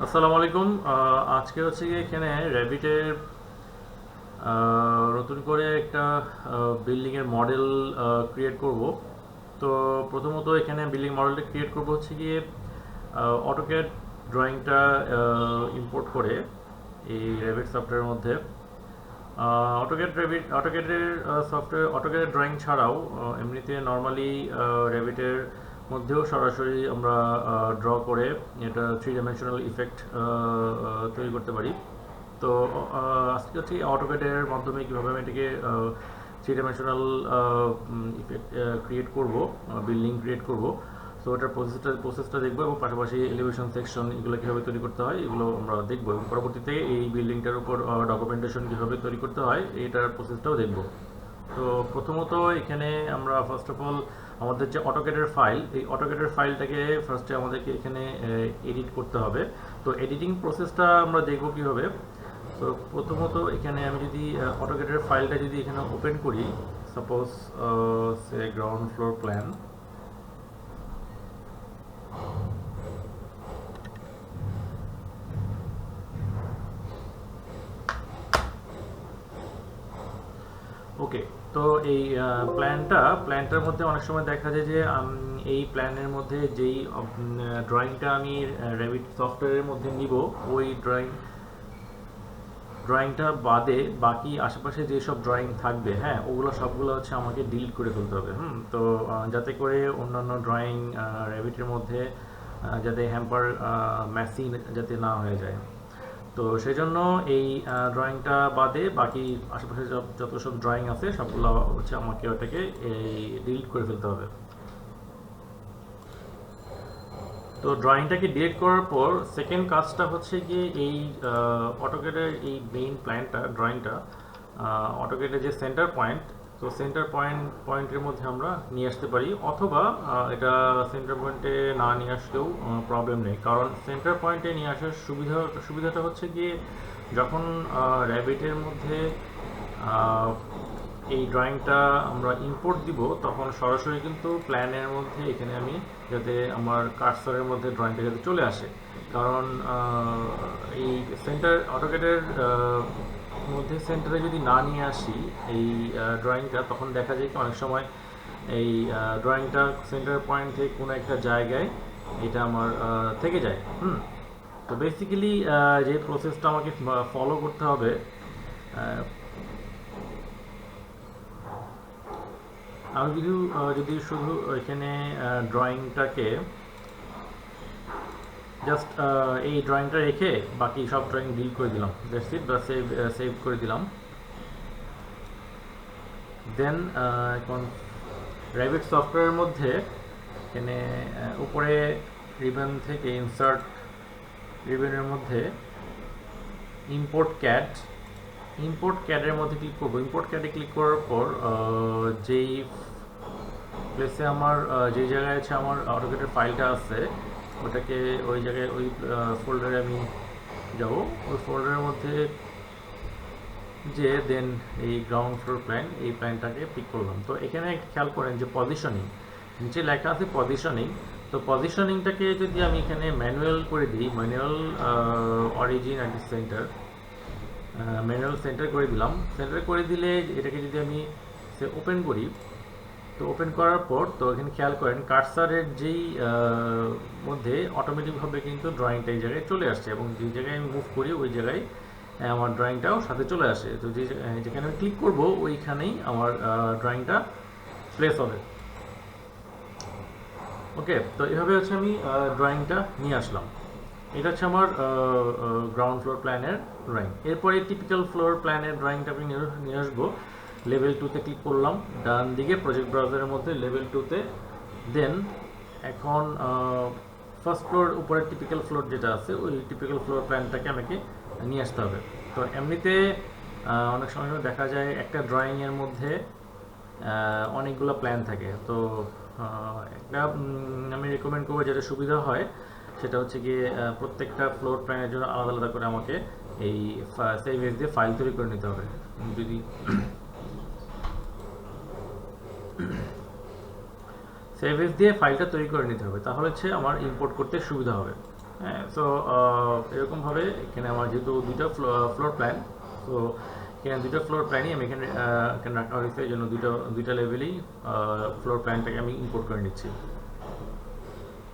আসসালামু আলাইকুম। আজকে হচ্ছে গিয়ে এখানে র্যাবিটের নতুন করে একটা বিল্ডিং এর মডেল ক্রিয়েট করব। তো প্রথমত এখানে বিল্ডিং মডেলটা ক্রিয়েট করব হচ্ছে গিয়ে অটোক্যাড ড্রয়িংটা ইম্পোর্ট করে এই র্যাবিট সফটওয়্যারের মধ্যে। অটোক্যাডের সফটওয়্যার অটোক্যাডের ড্রয়িং ছাড়াও এমনিতে নর্মালি র্যাবিটের মধ্যেও সরাসরি আমরা ড্র করে এটা 3 ডাইমেনশনাল ইফেক্ট তৈরি করতে পারি। তো আজকে হচ্ছে অটোক্যাডের মাধ্যমে কীভাবে আমি এটাকে 3 ডাইমেনশনাল ইফেক্ট ক্রিয়েট করব, বিল্ডিং ক্রিয়েট করব। সো এটার প্রসেসটা দেখবো এবং পাশাপাশি এলিভেশন সেকশন এগুলো কীভাবে তৈরি করতে হয় এগুলো আমরা দেখবো, এবং পরবর্তীতে এই বিল্ডিংটার উপর ডকুমেন্টেশন কীভাবে তৈরি করতে হয় এটার প্রসেসটাও দেখবো। তো প্রথমত এখানে আমরা ফার্স্ট অফ অল আমাদের যে অটোক্যাডের ফাইল, এই অটোক্যাডের ফাইলটাকে ফার্স্টে আমাদেরকে এখানে এডিট করতে হবে। তো এডিটিং প্রসেসটা আমরা দেখবো কীভাবে। তো প্রথমত এখানে আমি যদি অটোক্যাডের ফাইলটা যদি এখানে ওপেন করি, সাপোজ সে গ্রাউন্ড ফ্লোর প্ল্যান। ওকে, তো এই প্ল্যানটার মধ্যে অনেক সময় দেখা যায় যে এই প্ল্যানের মধ্যে যেই ড্রয়িংটা আমি রেভিট সফটওয়্যারের মধ্যে নিব, ওই ড্রয়িংটা বাদে বাকি আশেপাশে যেসব ড্রয়িং থাকবে, হ্যাঁ, ওগুলো সবগুলো হচ্ছে আমাকে ডিলিট করে ফেলতে হবে। তো যাতে করে অন্যান্য ড্রয়িং রেভিটের মধ্যে যাতে হ্যাম্পার ম্যাসি যাতে না হয়ে যায়। তো সেই জন্য এই ড্রয়িংটা বাদে বাকি আশেপাশে যত সব ড্রয়িং আছে সবগুলো হচ্ছে আমাকে ওটাকে এই ডিলিট করে ফেলতে হবে। তো ড্রয়িংটাকে ডিলিট করার পর সেকেন্ড কাজটা হচ্ছে গিয়ে এই অটোক্যাডের এই মেইন ড্রয়িংটা অটোক্যাডের যে সেন্টার পয়েন্ট, তো সেন্টার পয়েন্টের মধ্যে আমরা নিয়ে আসতে পারি, অথবা এটা সেন্টার পয়েন্টে না নিয়ে আসলেও প্রবলেম নেই। কারণ সেন্টার পয়েন্টে নিয়ে আসার সুবিধাটা হচ্ছে গিয়ে যখন র্যাবিটের মধ্যে এই ড্রয়িংটা আমরা ইম্পোর্ট দিব তখন সরাসরি কিন্তু প্ল্যানের মধ্যে এখানে আমি যাতে আমার কার্সরের মধ্যে ড্রয়িংটা যাতে চলে আসে। কারণ এই অটোক্যাডের মধ্যে সেন্টারে যদি না নিয়ে আসি এই ড্রয়িংটা, তখন দেখা যায় কি অনেক সময় এই ড্রয়িংটা সেন্টার পয়েন্ট থেকে কোনো একটা জায়গায় এটা আমার থেকে যায়। তো বেসিক্যালি যে প্রসেসটা আমাকে ফলো করতে হবে, আমি যদি শুধু এখানে ড্রয়িংটাকে জাস্ট এই ড্রয়িংটা রেখে বাকি সব ড্রয়িং ডিলিট করে দিলাম, দ্যাটস ইট, বা সেভ করে দিলাম। দেন এখন র্যাবিট সফটওয়্যারের মধ্যে এখানে উপরে রিবন থেকে ইনসার্ট রিবনের মধ্যে ইম্পোর্ট ক্যাডের মধ্যে ক্লিক করবো। ইম্পোর্ট ক্যাডে ক্লিক করার পর যেই প্লেসে আমার যেই জায়গায় আছে আমার অটোক্যাডের ফাইলটা আছে ওটাকে ওই জায়গায় ওই ফোল্ডারে আমি যাব। ওই ফোল্ডারের মধ্যে যে দেন এই গ্রাউন্ড ফ্লোর প্ল্যান, এই প্ল্যানটাকে পিক করলাম। তো এখানে খেয়াল করেন যে পজিশনিং নিচে লেখা আছে পজিশনিং। তো পজিশনিংটাকে যদি আমি এখানে ম্যানুয়াল করে দিই, manual origin and centre, manual centre করে দিলাম। সেন্টার করে দিলে এটাকে যদি আমি ওপেন করি, তো ওপেন করার পর তো এখানে খেয়াল করেন কার্সারের যেই মধ্যে অটোমেটিকভাবে কিন্তু ড্রয়িংটা এই জায়গায় চলে আসছে, এবং যে জায়গায় আমি মুভ করি ওই জায়গায় আমার ড্রয়িংটাও সাথে চলে আসে। তো যেখানে আমি ক্লিক করব ওইখানেই আমার ড্রয়িংটা প্লেস হবে। ওকে, তো এভাবে হচ্ছে আমি ড্রয়িংটা নিয়ে আসলাম। এটা হচ্ছে আমার গ্রাউন্ড ফ্লোর প্ল্যানের ড্রয়িং। এরপরে টিপিক্যাল ফ্লোর প্ল্যানের ড্রয়িংটা আমি নিয়ে আসবো। লেভেল 2তে ক্লিক করলাম, ডান দিকে প্রজেক্ট ব্রাউজারের মধ্যে লেভেল 2তে। দেন এখন ফার্স্ট ফ্লোর উপরে টিপিক্যাল ফ্লোর যেটা আছে ওই টিপিক্যাল ফ্লোর প্ল্যানটাকে আমাকে নিয়ে আসতে হবে। তো এমনিতে অনেক সময় দেখা যায় একটা ড্রয়িংয়ের মধ্যে অনেকগুলো প্ল্যান থাকে। তো একটা আমি রেকমেন্ড করবো যেটা সুবিধা হয় সেটা হচ্ছে গিয়ে প্রত্যেকটা ফ্লোর প্ল্যানের জন্য আলাদা আলাদা করে আমাকে এই সেভ এস দিয়ে ফাইল তৈরি করে নিতে হবে। যদি সেভ এস দিয়ে ফাইলটা তৈরি করে নিতে হবে, তাহলে হচ্ছে আমার ইম্পোর্ট করতে সুবিধা হবে। হ্যাঁ, সো এরকমভাবে এখানে আমার যেহেতু দুইটা ফ্লোর প্ল্যান, তো এখানে দুইটা ফ্লোর প্ল্যানই আমি এখানে এখানে রাখা হয়েছে, এই জন্য দুইটা লেভেলেই ফ্লোর প্ল্যানটাকে আমি ইম্পোর্ট করে নিচ্ছি।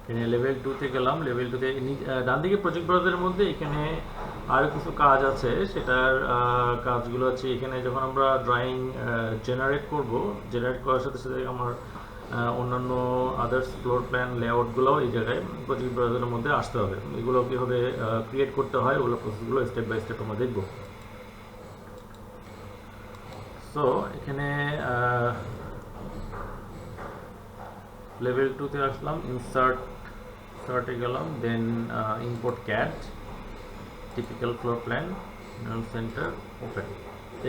এখানে লেভেল 2-তে গেলাম, লেভেল 2-তে ডান দিকে প্রজেক্ট ব্রাউজারের মধ্যে এখানে আরও কিছু কাজ আছে, সেটার কাজগুলো আছে এখানে। যখন আমরা ড্রয়িং জেনারেট করব, জেনারেট করার সাথে সাথে আমার অন্যান্য আদার্স ফ্লোর প্ল্যান লেআউটগুলোও এই জায়গায় প্রজেক্ট ব্রাউজারের মধ্যে আসতে হবে। এগুলো কীভাবে ক্রিয়েট করতে হয়, ওগুলো প্রসেসগুলো স্টেপ বাই স্টেপ আমরা দেখব। সো এখানে লেভেল 2-তে আসলাম, ইনসার্টে গেলাম, then import CAD, typical floor plan, center, open.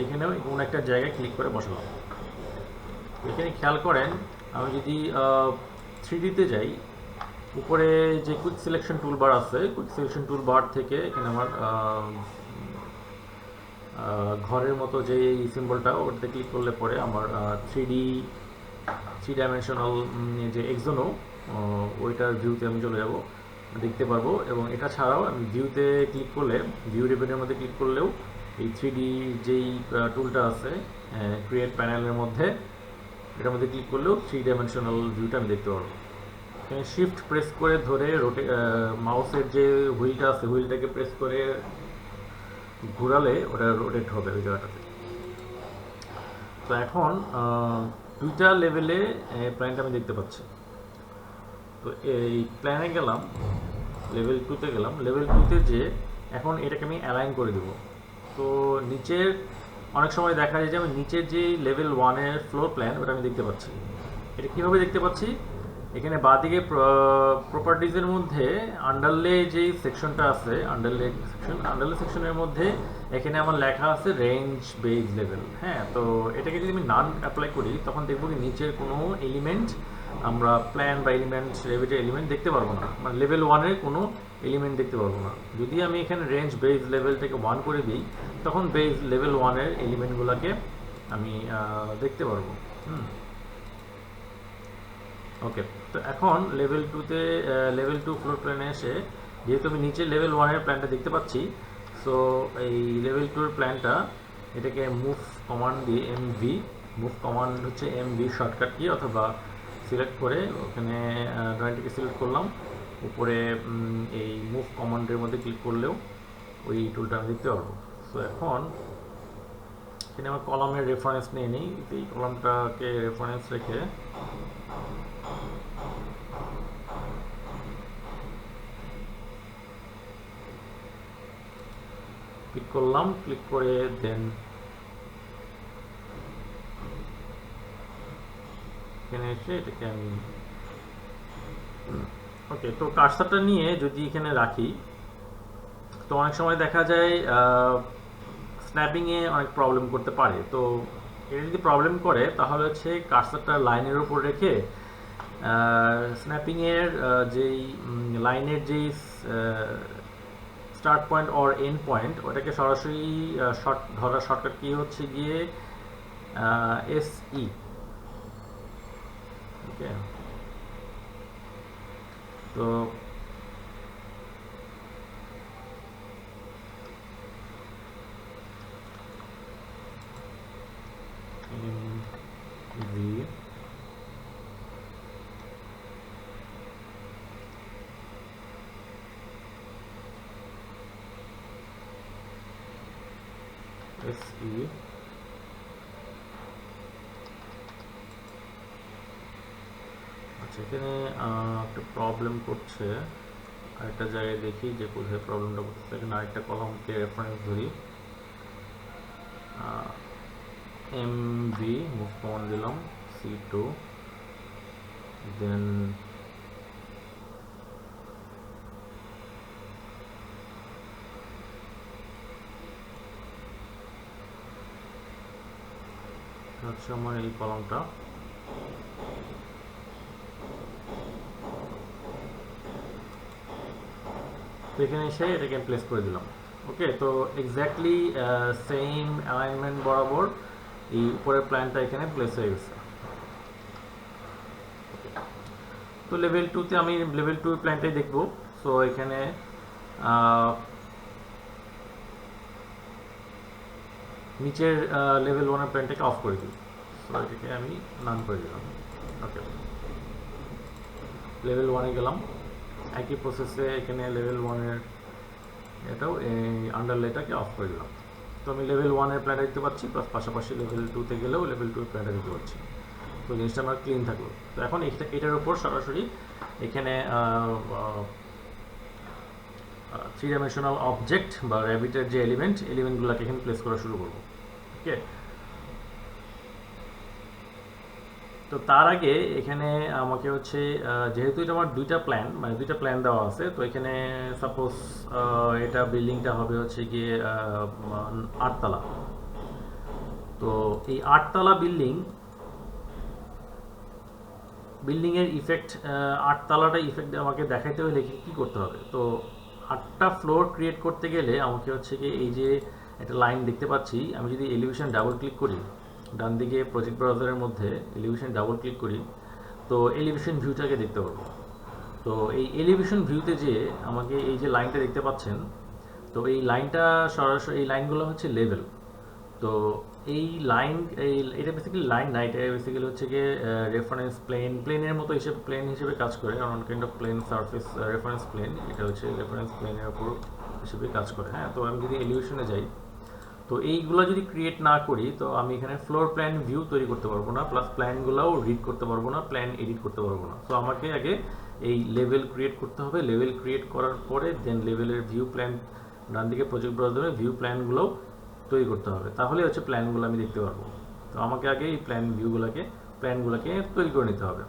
এখানেও কোনো একটা জায়গায় ক্লিক করে বসালাম। এখানে খেয়াল করেন, আমি যদি 3D-তে যাই, উপরে যে কুইক সিলেকশন টুলবার আছে, কুইক সিলেকশন টুলবার থেকে এখানে আমার ঘরের মতো যে সিম্বলটা, ওটাতে ক্লিক করলে পরে আমার 3 ডাইমেনশনাল যে এক্সোনো, ওইটার ভিউতে আমি চলে যাব, দেখতে পারবো। এবং এটা ছাড়াও আমি ভিউতে ক্লিক করলে, ভিউ রিবনের মধ্যে ক্লিক করলেও এই 3D যেই টুলটা আছে ক্রিয়েট প্যানেলের মধ্যে, এটার মধ্যে ক্লিক করলেও 3 ডাইমেনশনাল ভিউটা আমি দেখতে পারবো। এখানে শিফট প্রেস করে ধরে মাউসের যে হুইলটা আছে, হুইলটাকে প্রেস করে ঘোরালে ওটা রোটেট হবে ওই জায়গাটাতে। তো এখন দুইটা লেভেলে প্ল্যানটা আমি দেখতে পাচ্ছি। তো এই প্ল্যানে গেলাম, লেভেল 2-তে গেলাম, লেভেল 2-তে যে এখন এটাকে আমি অ্যালাইন করে দেব। তো নিচের অনেক সময় দেখা যায় যে আমি নিচের যে লেভেল 1-এর ফ্লোর প্ল্যান, ওটা আমি দেখতে পাচ্ছি। এটা কীভাবে দেখতে পাচ্ছি? এখানে বাঁদিকে প্রপার্টিজের মধ্যে আন্ডারলে যেই সেকশনটা আছে, আন্ডারলে সেকশনের মধ্যে এখানে আমার লেখা আছে রেঞ্জ বেজ লেভেল। হ্যাঁ, তো এটাকে যদি আমি নান অ্যাপ্লাই করি, তখন দেখবো কি নিচের কোনো এলিমেন্ট আমরা প্ল্যান বা এলিমেন্ট, রেভিটের এলিমেন্ট দেখতে পারবো না, মানে লেভেল 1-এর কোনো এলিমেন্ট দেখতে পারবো না। যদি আমি এখানে রেঞ্জ বেজ লেভেলটাকে 1 করে দিই, তখন বেজ লেভেল 1-এর এলিমেন্টগুলোকে আমি দেখতে পারবো। ওকে, তো এখন লেভেল 2-তে লেভেল 2 ফ্লোর প্ল্যানে এসে, যেহেতু আমি নিচে লেভেল 1-এর প্ল্যানটা দেখতে পাচ্ছি, সো এই লেভেল 2-এর প্ল্যানটা, এটাকে মুভ কমান্ড দিয়ে মুভ কমান্ড হচ্ছে MV শর্টকাট কি, অথবা সিলেক্ট করে ওখানে ড্রয়িংটাকে সিলেক্ট করলাম, উপরে এই মুভ কমান্ডের মধ্যে ক্লিক করলেও ওই টুলটা আমি দেখতে পারবো। সো এখন এখানে আমার কলামের রেফারেন্স নিয়ে নিই, এই কলামটাকে রেফারেন্স রেখে ক্লিক করলাম, ক্লিক করে দেন এখানে এসে এটাকে আমি ওকে, তো কার্সারটা নিয়ে যদি এখানে রাখি, তো অনেক সময় দেখা যায় স্ন্যাপিংয়ে অনেক প্রবলেম করতে পারে। তো এটা যদি প্রবলেম করে, তাহলে হচ্ছে কার্সারটা লাইনের উপর রেখে স্ন্যাপিংয়ের যেই লাইনের যেই start point or end point, ওটাকে সরাসরি ধরার শর্টকাট কি হচ্ছে গিয়ে SE। ওকে, তো MV SE, আচ্ছা, এখানে একটা প্রবলেম করছে। আরেকটা জায়গায় দেখি যে কোথায় প্রবলেমটা করতেছে। এখানে আরেকটা কলামকে রেফারেন্স ধরি, MV মুভ কমান্ড দিলাম, C2, দেন হচ্ছে আমার এই কলামটা। তো এখানে এসে এটাকে প্লেস করে দিলাম। ওকে, তো এক্স্যাক্টলি সেম অ্যালাইনমেন্ট বরাবর এই উপরের প্ল্যানটা এখানে প্লেস হয়ে গেছে। তো লেভেল 2-তে আমি লেভেল 2 প্ল্যানটাই দেখবো। সো এখানে নিচের লেভেল 1 এর প্ল্যানটাকে অফ করে দিই। সো এটাকে আমি নান করে দিলাম। ওকে, লেভেল 1 এ গেলাম, একই প্রসেসে এখানে লেভেল 1 এর এটাও এই আন্ডারলেটাকে অফ করে দিলাম। তো আমি লেভেল 1 এর প্ল্যানটা দেখতে পাচ্ছি, প্লাস পাশাপাশি লেভেল 2 তে গেলেও লেভেল 2 এর প্ল্যানটা দেখতে পাচ্ছি। তো জিনিসটা আমার ক্লিন থাকলো। তো এখন এটার উপর সরাসরি এখানে 3 ডাইমেনশনাল অবজেক্ট বা র্যাবিটের যে এলিমেন্টগুলোকে এখানে প্লেস করা শুরু করবো। ওকে, তো তার আগে এখানে আমাকে হচ্ছে যেহেতু এটা আমার দুইটা প্ল্যান দেওয়া আছে, তো এখানে সাপোজ এটা বিল্ডিংটা হবে হচ্ছে গিয়ে 8 তলা। তো এই 8 তলা বিল্ডিংয়ের ইফেক্ট, 8 তলাটা ইফেক্ট আমাকে দেখাইতে হলে কি করতে হবে? তো 8টা ফ্লোর ক্রিয়েট করতে গেলে আমাকে হচ্ছে কি এই যে একটা লাইন দেখতে পাচ্ছি, আমি যদি এলিভেশন ডাবল ক্লিক করি, ডান দিকে প্রজেক্ট ব্রাউজারের মধ্যে এলিভেশন ডাবল ক্লিক করি, তো এলিভেশন ভিউটাকে দেখতে পারবো। তো এই এলিভেশন ভিউতে যে আমাকে এই যে লাইনটা দেখতে পাচ্ছেন, তো এই লাইনটা সরাসরি এই লাইনগুলো হচ্ছে লেভেল। তো এই এটা বেসিক্যালি লাইন না, এটা বেসিক্যালি হচ্ছে গিয়ে রেফারেন্স প্লেনের মতো প্লেন হিসেবে কাজ করে, on kind of plane surface reference plane. এটা হচ্ছে রেফারেন্স প্লেনের উপর হিসেবে কাজ করে। হ্যাঁ, তো আমি যদি এলিভেশনে যাই, তো এইগুলো যদি ক্রিয়েট না করি, তো আমি এখানে ফ্লোর প্ল্যান ভিউ তৈরি করতে পারবো না, প্লাস প্ল্যানগুলোও রিড করতে পারবো না, প্ল্যান এডিট করতে পারবো না। তো আমাকে আগে এই লেভেল ক্রিয়েট করতে হবে। লেভেল ক্রিয়েট করার পরে দেন লেভেলের ভিউ প্ল্যান, ডান দিকে প্রজেক্ট ব্রাউজারে ভিউ প্ল্যানগুলোও তৈরি করতে হবে, তাহলে হচ্ছে প্ল্যানগুলো আমি দেখতে পারবো। তো আমাকে আগে এই প্ল্যানগুলোকে তৈরি করে নিতে হবে।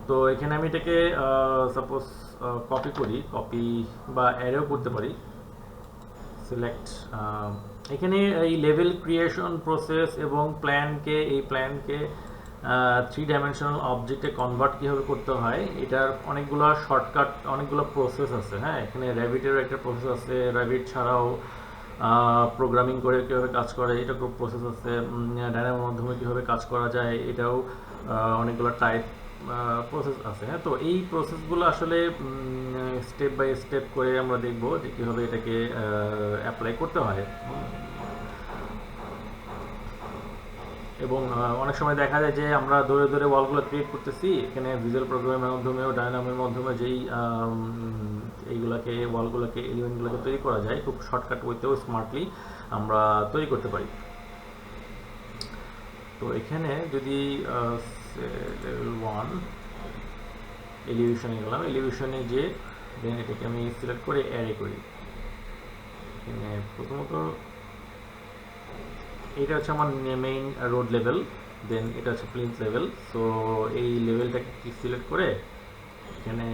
তো এখানে আমি এটাকে সাপোজ কপি বা অ্যারেও করতে পারি। সিলেক্ট, এখানে এই লেভেল ক্রিয়েশন প্রসেস এবং প্ল্যানকে 3 ডাইমেনশনাল অবজেক্টে কনভার্ট কীভাবে করতে হয়, এটার অনেকগুলো প্রসেস আছে। হ্যাঁ, এখানে র্যাবিটেরও একটা প্রসেস আছে, র্যাবিট ছাড়াও প্রোগ্রামিং করে কীভাবে কাজ করে এটা খুব প্রসেস আছে, ডায়নামোর মাধ্যমে কীভাবে কাজ করা যায় এটাও অনেকগুলো টাইপ প্রসেস আছে। হ্যাঁ, তো এই প্রসেসগুলো আসলে স্টেপ বাই স্টেপ করে আমরা দেখব যে কীভাবে এটাকে অ্যাপ্লাই করতে হয়। এবং অনেক সময় দেখা যায় যে আমরা ধরে ধরে ওয়ালগুলো ক্রিয়েট করতেছি, এখানে ভিজুয়াল প্রোগ্রামের মাধ্যমেও ডায়নামোর মাধ্যমে যেই ওয়ালগুলোকে এলিমেন্টগুলোকে তৈরি করা যায়, খুব শর্টকাট ওয়েতেও স্মার্টলি আমরা তৈরি করতে পারি। তো এখানে যদি লেভেল 1 এলিভেশনে গেলাম, এলিভেশনে যে দেন এটাকে আমি সিলেক্ট করে অ্যারে করি। এখানে প্রথমত এটা হচ্ছে আমার মেইন রোড লেভেল, দেন এটা হচ্ছে প্লিন্থ লেভেল। সো এই লেভেলটাকে সিলেক্ট করে এখানে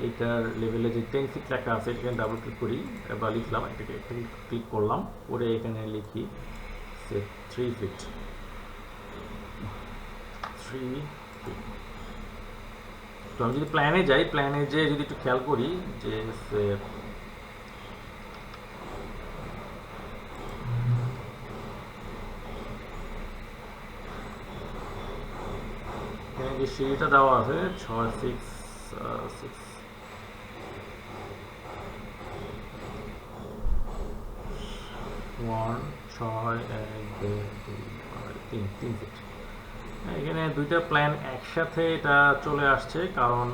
এইটার লেভেলে যে 10 ফিট লেখা আছে এখানে ডাবল ক্লিক করি বা লিখলাম, এটাকে ক্লিক করলাম, করে এখানে লিখি 3 ফিট। তো আমি যদি প্ল্যানে যেয়ে যদি একটু খেয়াল করি যে যে সিঁড়িটা দেওয়া আছে 6 3 ফিট। এখানে দুইটা প্ল্যান একসাথে এটা চলে আসছে, কারণ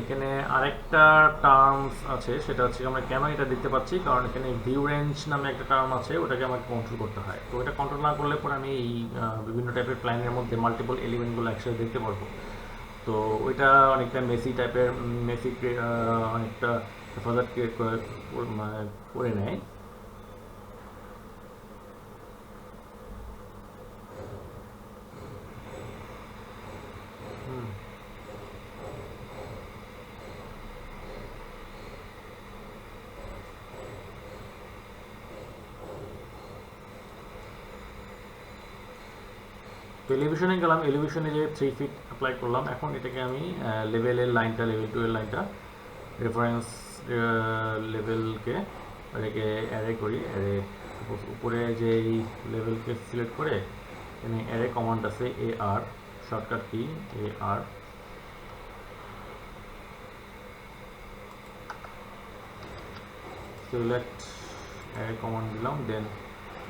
এখানে আরেকটা টার্মস আছে, সেটা হচ্ছে আমরা কেন এটা দেখতে পাচ্ছি, কারণ এখানে ভিউ রেঞ্জ নামে একটা টার্ম আছে, ওটাকে আমাকে কন্ট্রোল করতে হয়। তো এটা কন্ট্রোল না করলে পরে আমি এই বিভিন্ন টাইপের প্ল্যানের মধ্যে মাল্টিপল এলিমেন্টগুলো একসাথে দেখতে পারবো। তো ওইটা অনেকটা অনেকটা হেফাজত ক্রিয়েট করে নেয়। তো এলিভেশনে গেলাম, এলিভেশনে যে 3 ফিট অ্যাপ্লাই করলাম। এখন এটাকে আমি লেভেল 2 এর লাইনটা রেফারেন্স লেভেলকে এটাকে অ্যারে করি। উপরে যে এই লেভেলকে সিলেক্ট করে এখানে অ্যারে কমান্ড আছে AR, shortcut key AR, select command দিলাম, দেন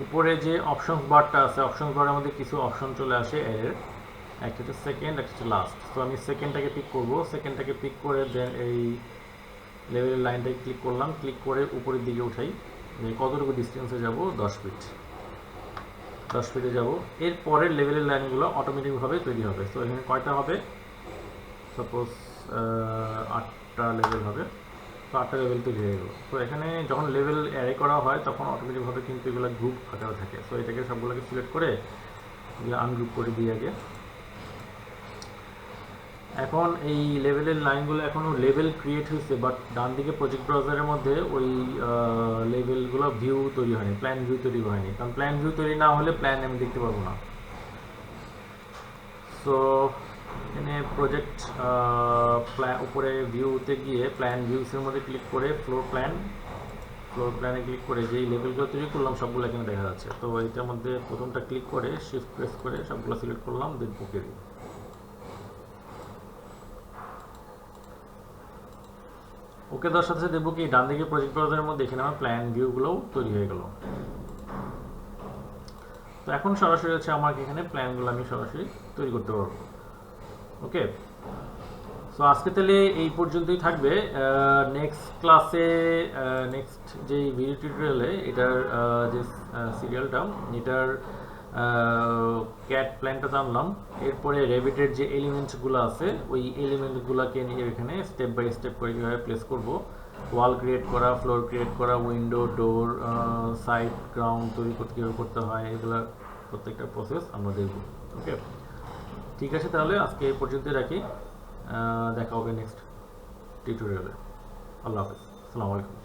উপরে যে অপশন বারটা আছে অপশন বারের মধ্যে কিছু অপশন চলে আসে এর, একটা হচ্ছে সেকেন্ড, একটা হচ্ছে লাস্ট। তো আমি সেকেন্ডটাকে পিক করব, সেকেন্ডটাকে পিক করে দেন এই লেভেলের লাইনটাকে ক্লিক করলাম, ক্লিক করে উপরের দিকে উঠাই, কতটুকু ডিস্টেন্সে যাব, 10 ফিট, 10 ফিটে যাব। এরপরের লেভেলের লাইনগুলো অটোমেটিকভাবে তৈরি হবে। তো এখানে কয়টা হবে, সাপোজ 8টা লেভেল হবে, তো 8টা লেভেল তৈরি হয়ে গেল। তো এখানে যখন লেভেল অ্যারে করা হয় তখন অটোমেটিকভাবে কিন্তু এগুলো গ্রুপ আকারে থাকে। সো এটাকে সবগুলোকে সিলেক্ট করে এগুলো আনগ্রুপ করে দিই আগে। এখন এই লেভেলের লাইনগুলো এখনও লেভেল ক্রিয়েট হয়েছে, বাট ডান দিকে প্রজেক্ট ব্রাউজারের মধ্যে ওই লেভেলগুলো ভিউ তৈরি হয়নি, প্ল্যান ভিউ তৈরি হয়নি, কারণ প্ল্যান ভিউ তৈরি না হলে প্ল্যান আমি দেখতে পারবো না। সো এখানে প্রজেক্ট প্ল্যান উপরে ভিউতে গিয়ে প্ল্যান ভিউসের মধ্যে ক্লিক করে ফ্লোর প্ল্যানে ক্লিক করে যেই লেভেলগুলো তৈরি করলাম সবগুলো এখানে দেখা যাচ্ছে। তো এটার মধ্যে প্রথমটা ক্লিক করে শিফট প্রেস করে সবগুলো সিলেক্ট করলাম, দেন ওকে দিই। ওকে দেওয়ার সাথে সাথে দেখবো কি ডান দিকে প্রজেক্ট ব্রাউজারের মধ্যে এখানে আমার প্ল্যান ভিউগুলোও তৈরি হয়ে গেল। তো এখন সরাসরি হচ্ছে আমাকে এখানে প্ল্যানগুলো আমি সরাসরি তৈরি করতে পারবো। ওকে, সো আজকে তাহলে এই পর্যন্তই থাকবে। নেক্সট ক্লাসে নেক্সট যে ভিডিও টিউটোরিয়ালে এটার যে সিরিয়ালটা, এটার ক্যাট প্ল্যানটা জানলাম, এরপরে রেভিটের যে এলিমেন্টসগুলো আছে ওই এলিমেন্টগুলোকে নিয়ে এখানে স্টেপ বাই স্টেপ করে কীভাবে প্লেস করব, ওয়াল ক্রিয়েট করা, ফ্লোর ক্রিয়েট করা, উইন্ডো, ডোর, সাইড, গ্রাউন্ড তৈরি করতে কীভাবে করতে হয়, এগুলোর প্রত্যেকটা প্রসেস আমরা দেখব। ওকে, ঠিক আছে, তাহলে আজকে এই পর্যন্তই রাখি। দেখা হবে নেক্সট টিউটোরিয়ালে। আল্লাহ হাফেজ, আসসালামু আলাইকুম।